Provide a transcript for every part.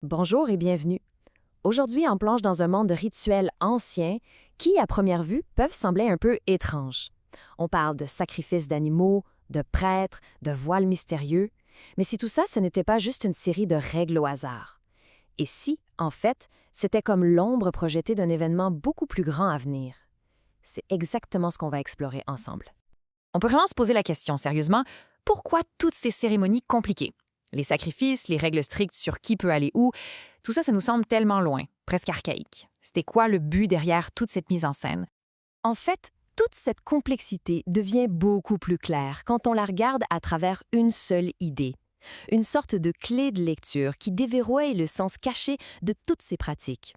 Bonjour et bienvenue. Aujourd'hui, on plonge dans un monde de rituels anciens qui, à première vue, peuvent sembler un peu étranges. On parle de sacrifices d'animaux, de prêtres, de voiles mystérieux, mais si tout ça, ce n'était pas juste une série de règles au hasard. Et si, en fait, c'était comme l'ombre projetée d'un événement beaucoup plus grand à venir? C'est exactement ce qu'on va explorer ensemble. On peut vraiment se poser la question, sérieusement, pourquoi toutes ces cérémonies compliquées? Les sacrifices, les règles strictes sur qui peut aller où, tout ça, ça nous semble tellement loin, presque archaïque. C'était quoi le but derrière toute cette mise en scène? En fait, toute cette complexité devient beaucoup plus claire quand on la regarde à travers une seule idée. Une sorte de clé de lecture qui déverrouille le sens caché de toutes ces pratiques.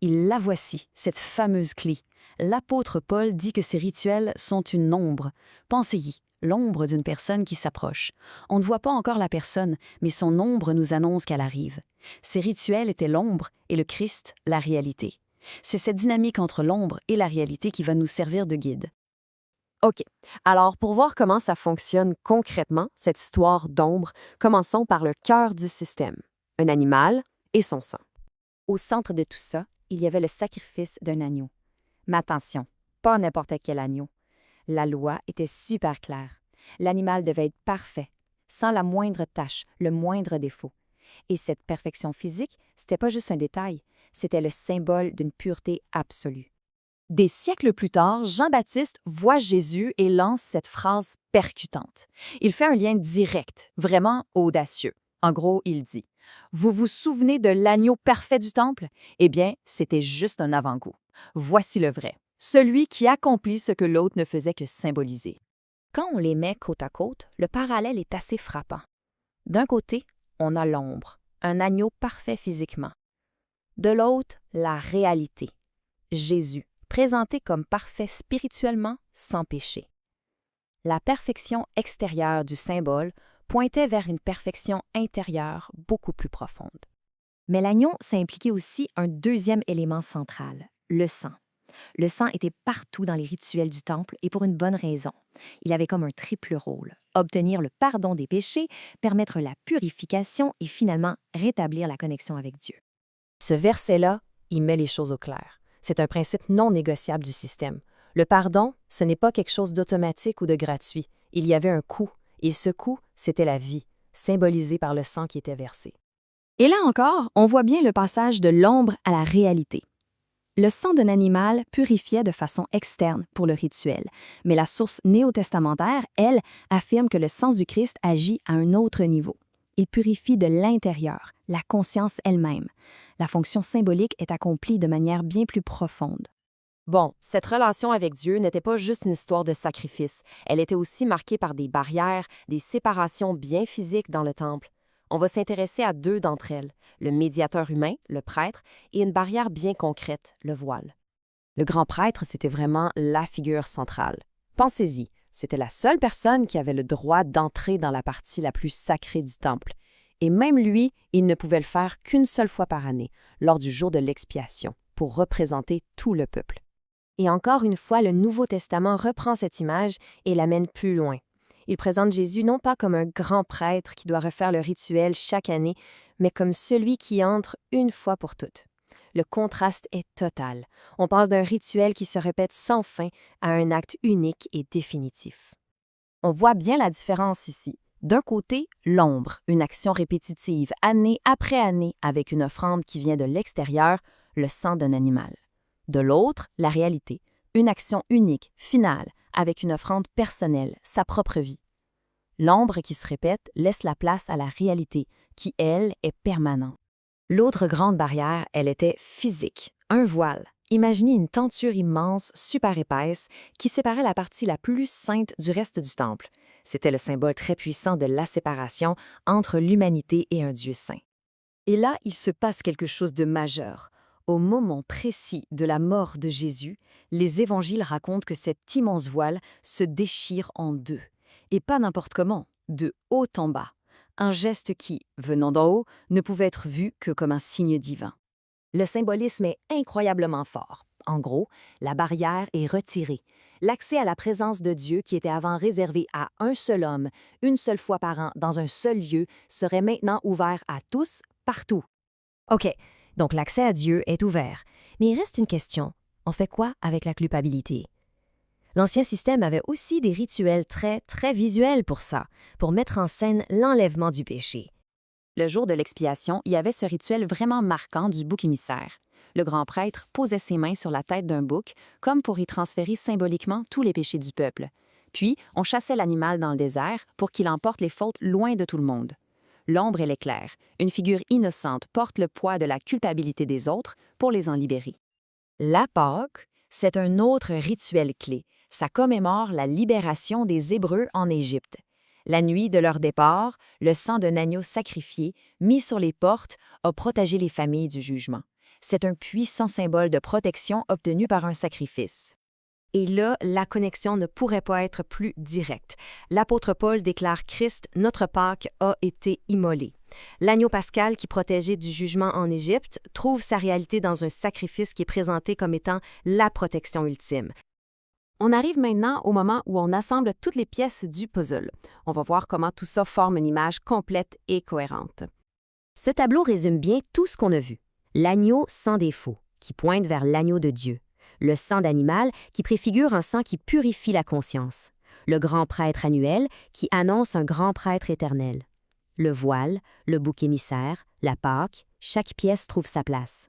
La voici, cette fameuse clé. L'apôtre Paul dit que ces rituels sont une ombre. Pensez-y, l'ombre d'une personne qui s'approche. On ne voit pas encore la personne, mais son ombre nous annonce qu'elle arrive. Ces rituels étaient l'ombre et le Christ, la réalité. C'est cette dynamique entre l'ombre et la réalité qui va nous servir de guide. OK. Alors, pour voir comment ça fonctionne concrètement, cette histoire d'ombre, commençons par le cœur du système. Un animal et son sang. Au centre de tout ça, il y avait le sacrifice d'un agneau. Mais attention, pas n'importe quel agneau. La loi était super claire. L'animal devait être parfait, sans la moindre tache, le moindre défaut. Et cette perfection physique, c'était pas juste un détail, c'était le symbole d'une pureté absolue. Des siècles plus tard, Jean-Baptiste voit Jésus et lance cette phrase percutante. Il fait un lien direct, vraiment audacieux. En gros, il dit « Vous vous souvenez de l'agneau parfait du temple? Eh bien, c'était juste un avant-goût. Voici le vrai, celui qui accomplit ce que l'autre ne faisait que symboliser. » Quand on les met côte à côte, le parallèle est assez frappant. D'un côté, on a l'ombre, un agneau parfait physiquement. De l'autre, la réalité, Jésus, présenté comme parfait spirituellement, sans péché. La perfection extérieure du symbole pointait vers une perfection intérieure beaucoup plus profonde. Mais l'agneau, ça impliquait aussi un deuxième élément central, le sang. Le sang était partout dans les rituels du temple et pour une bonne raison. Il avait comme un triple rôle, obtenir le pardon des péchés, permettre la purification et finalement rétablir la connexion avec Dieu. Ce verset-là, il met les choses au clair. C'est un principe non négociable du système. Le pardon, ce n'est pas quelque chose d'automatique ou de gratuit. Il y avait un coût, et ce coût, c'était la vie, symbolisée par le sang qui était versé. Et là encore, on voit bien le passage de l'ombre à la réalité. Le sang d'un animal purifiait de façon externe pour le rituel, mais la source néo-testamentaire, elle, affirme que le sang du Christ agit à un autre niveau. Il purifie de l'intérieur, la conscience elle-même. La fonction symbolique est accomplie de manière bien plus profonde. Bon, cette relation avec Dieu n'était pas juste une histoire de sacrifice. Elle était aussi marquée par des barrières, des séparations bien physiques dans le temple. On va s'intéresser à deux d'entre elles, le médiateur humain, le prêtre, et une barrière bien concrète, le voile. Le grand prêtre, c'était vraiment la figure centrale. Pensez-y, c'était la seule personne qui avait le droit d'entrer dans la partie la plus sacrée du temple. Et même lui, il ne pouvait le faire qu'une seule fois par année, lors du jour de l'expiation, pour représenter tout le peuple. Et encore une fois, le Nouveau Testament reprend cette image et l'amène plus loin. Il présente Jésus non pas comme un grand prêtre qui doit refaire le rituel chaque année, mais comme celui qui entre une fois pour toutes. Le contraste est total. On passe d'un rituel qui se répète sans fin à un acte unique et définitif. On voit bien la différence ici. D'un côté, l'ombre, une action répétitive, année après année, avec une offrande qui vient de l'extérieur, le sang d'un animal. De l'autre, la réalité, une action unique, finale, avec une offrande personnelle, sa propre vie. L'ombre qui se répète laisse la place à la réalité, qui, elle, est permanente. L'autre grande barrière, elle était physique, un voile. Imaginez une tenture immense, super épaisse, qui séparait la partie la plus sainte du reste du temple. C'était le symbole très puissant de la séparation entre l'humanité et un Dieu saint. Et là, il se passe quelque chose de majeur. Au moment précis de la mort de Jésus, les évangiles racontent que cet immense voile se déchire en deux. Et pas n'importe comment, de haut en bas. Un geste qui, venant d'en haut, ne pouvait être vu que comme un signe divin. Le symbolisme est incroyablement fort. En gros, la barrière est retirée. L'accès à la présence de Dieu, qui était avant réservé à un seul homme, une seule fois par an, dans un seul lieu, serait maintenant ouvert à tous, partout. OK, donc l'accès à Dieu est ouvert. Mais il reste une question. On fait quoi avec la culpabilité? L'ancien système avait aussi des rituels très, très visuels pour ça, pour mettre en scène l'enlèvement du péché. Le jour de l'expiation, il y avait ce rituel vraiment marquant du bouc émissaire. Le grand prêtre posait ses mains sur la tête d'un bouc, comme pour y transférer symboliquement tous les péchés du peuple. Puis, on chassait l'animal dans le désert pour qu'il emporte les fautes loin de tout le monde. L'ombre et l'éclair, une figure innocente porte le poids de la culpabilité des autres pour les en libérer. La Pâque, c'est un autre rituel clé. Ça commémore la libération des Hébreux en Égypte. La nuit de leur départ, le sang d'un agneau sacrifié, mis sur les portes, a protégé les familles du jugement. C'est un puissant symbole de protection obtenu par un sacrifice. Et là, la connexion ne pourrait pas être plus directe. L'apôtre Paul déclare Christ, notre Pâque, a été immolé. L'agneau pascal qui protégeait du jugement en Égypte trouve sa réalité dans un sacrifice qui est présenté comme étant la protection ultime. On arrive maintenant au moment où on assemble toutes les pièces du puzzle. On va voir comment tout ça forme une image complète et cohérente. Ce tableau résume bien tout ce qu'on a vu. L'agneau sans défaut, qui pointe vers l'agneau de Dieu. Le sang d'animal, qui préfigure un sang qui purifie la conscience. Le grand prêtre annuel, qui annonce un grand prêtre éternel. Le voile, le bouc émissaire, la Pâque, chaque pièce trouve sa place.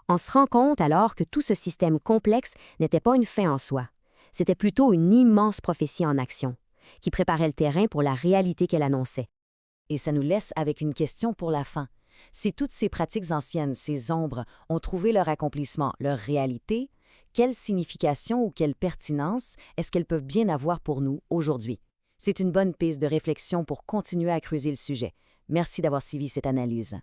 On se rend compte alors que tout ce système complexe n'était pas une fin en soi. C'était plutôt une immense prophétie en action, qui préparait le terrain pour la réalité qu'elle annonçait. Et ça nous laisse avec une question pour la fin. Si toutes ces pratiques anciennes, ces ombres, ont trouvé leur accomplissement, leur réalité, quelle signification ou quelle pertinence est-ce qu'elles peuvent bien avoir pour nous aujourd'hui? C'est une bonne piste de réflexion pour continuer à creuser le sujet. Merci d'avoir suivi cette analyse.